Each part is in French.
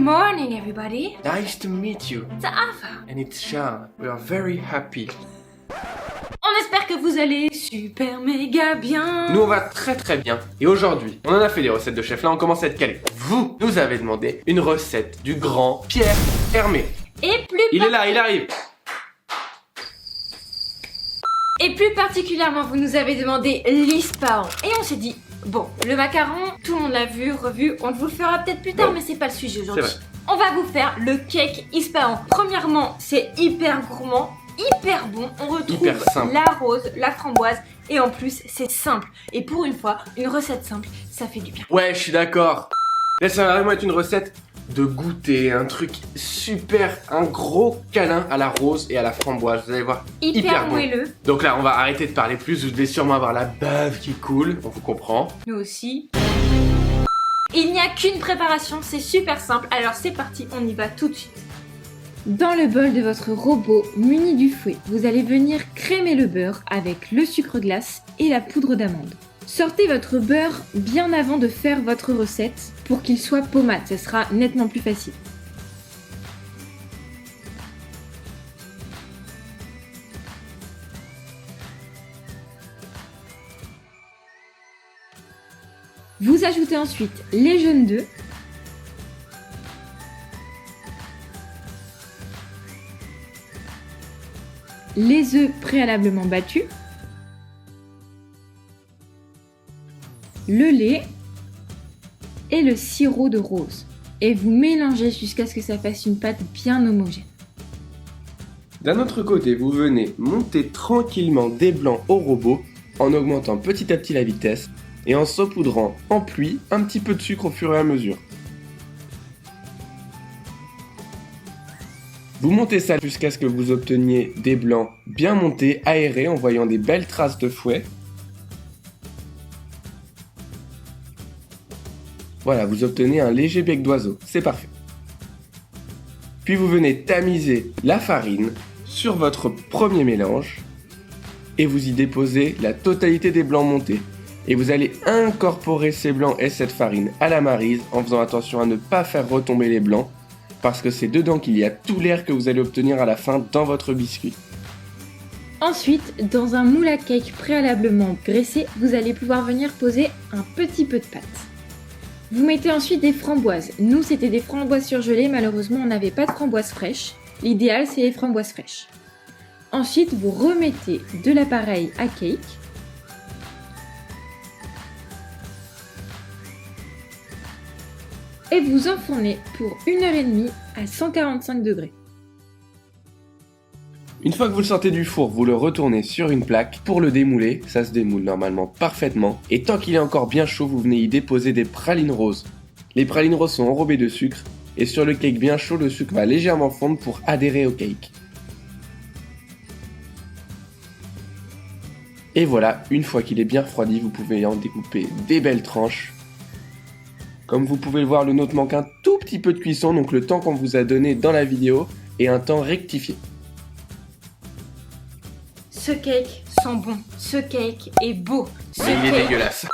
morning, everybody. Nice to meet you. C'est Ava. And it's Charles. We are very happy. On espère que vous allez super méga bien. Nous on va très bien. Et aujourd'hui, on en a fait des recettes de chef. Là on commence à être calé. Vous nous avez demandé une recette du grand Pierre Hermé. Et plus Il est là, il arrive. Et plus particulièrement, vous nous avez demandé l'ispahan. Et on s'est dit, bon, le macaron, tout le monde l'a vu, revu, on vous le fera peut-être plus tard, Bon. mais c'est pas le sujet aujourd'hui. C'est vrai. On va vous faire le cake ispahan. Premièrement, c'est hyper gourmand, hyper bon. On retrouve Hyper simple. la rose, la framboise, et en plus, c'est simple. Et pour une fois, une recette simple, ça fait du bien. Ouais, je suis d'accord. Là ça va vraiment être une recette de goûter, un truc super, un gros câlin à la rose et à la framboise. Vous allez voir, Hyper bon. moelleux. Donc là on va arrêter de parler plus, vous devez sûrement avoir la bave qui coule, on vous comprend. Nous aussi. Il n'y a qu'une préparation, c'est super simple. Alors c'est parti, on y va tout de suite. Dans le bol de votre robot muni du fouet, vous allez venir crémer le beurre avec le sucre glace et la poudre d'amande. Sortez votre beurre bien avant de faire votre recette pour qu'il soit pommade, ce sera nettement plus facile. Vous ajoutez ensuite les jaunes d'œufs, les œufs préalablement battus, le lait et le sirop de rose. Et vous mélangez jusqu'à ce que ça fasse une pâte bien homogène. D'un autre côté, vous venez monter tranquillement des blancs au robot en augmentant petit à petit la vitesse et en saupoudrant en pluie un petit peu de sucre au fur et à mesure. Vous montez ça jusqu'à ce que vous obteniez des blancs bien montés, aérés en voyant des belles traces de fouet. Voilà, vous obtenez un léger bec d'oiseau, c'est parfait. Puis vous venez tamiser la farine sur votre premier mélange et vous y déposez la totalité des blancs montés. Et vous allez incorporer ces blancs et cette farine à la maryse en faisant attention à ne pas faire retomber les blancs parce que c'est dedans qu'il y a tout l'air que vous allez obtenir à la fin dans votre biscuit. Ensuite, dans un moule à cake préalablement graissé, vous allez pouvoir venir poser un petit peu de pâte. Vous mettez ensuite des framboises. Nous, c'était des framboises surgelées. Malheureusement, on n'avait pas de framboises fraîches. L'idéal, c'est les framboises fraîches. Ensuite, vous remettez de l'appareil à cake. Et vous enfournez pour 1h30 à 145 degrés. Une fois que vous le sortez du four, vous le retournez sur une plaque pour le démouler. Ça se démoule normalement parfaitement. Et tant qu'il est encore bien chaud, vous venez y déposer des pralines roses. Les pralines roses sont enrobées de sucre. Et sur le cake bien chaud, le sucre va légèrement fondre pour adhérer au cake. Et voilà, une fois qu'il est bien refroidi, vous pouvez en découper des belles tranches. Comme vous pouvez le voir, le nôtre manque un tout petit peu de cuisson, donc le temps qu'on vous a donné dans la vidéo est un temps rectifié. Ce cake sent bon, ce cake est beau, ce Mais il est cake... dégueulasse.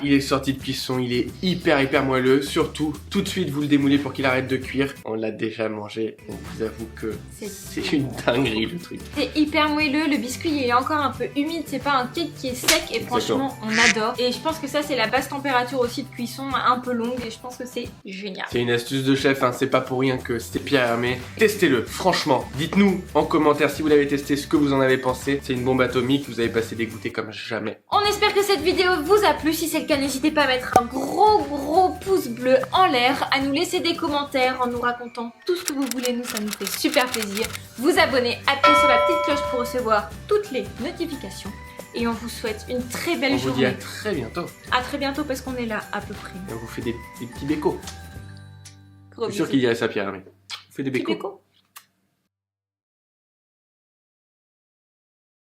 Il est sorti de cuisson, il est hyper moelleux. Surtout, tout de suite vous le démoulez pour qu'il arrête de cuire. On l'a déjà mangé, on vous avoue que c'est une dinguerie le truc. C'est hyper moelleux, le biscuit il est encore un peu humide, c'est pas un cake qui est sec et franchement on adore. Et je pense que ça c'est la basse température aussi de cuisson, un peu longue et je pense que c'est génial. C'est une astuce de chef, hein. C'est pas pour rien que c'est Pierre Hermé. Testez-le, franchement. Dites-nous en commentaire si vous l'avez testé, ce que vous en avez pensé. C'est une bombe atomique, vous avez passé des goûters comme jamais. On espère que cette vidéo vous a plu, si c'est le cas n'hésitez pas à mettre un gros pouce bleu en l'air, à nous laisser des commentaires en nous racontant tout ce que vous voulez, nous ça nous fait super plaisir. Vous abonner, appuyez sur la petite cloche pour recevoir toutes les notifications et on vous souhaite une très belle On journée. vous dit à très bientôt. À très bientôt parce qu'on est là à peu près. Et on vous fait des petits bécos. Gros Je suis sûr bisous. qu'il dirait ça Pierre Hermé. On fait des Petit bécos. béco.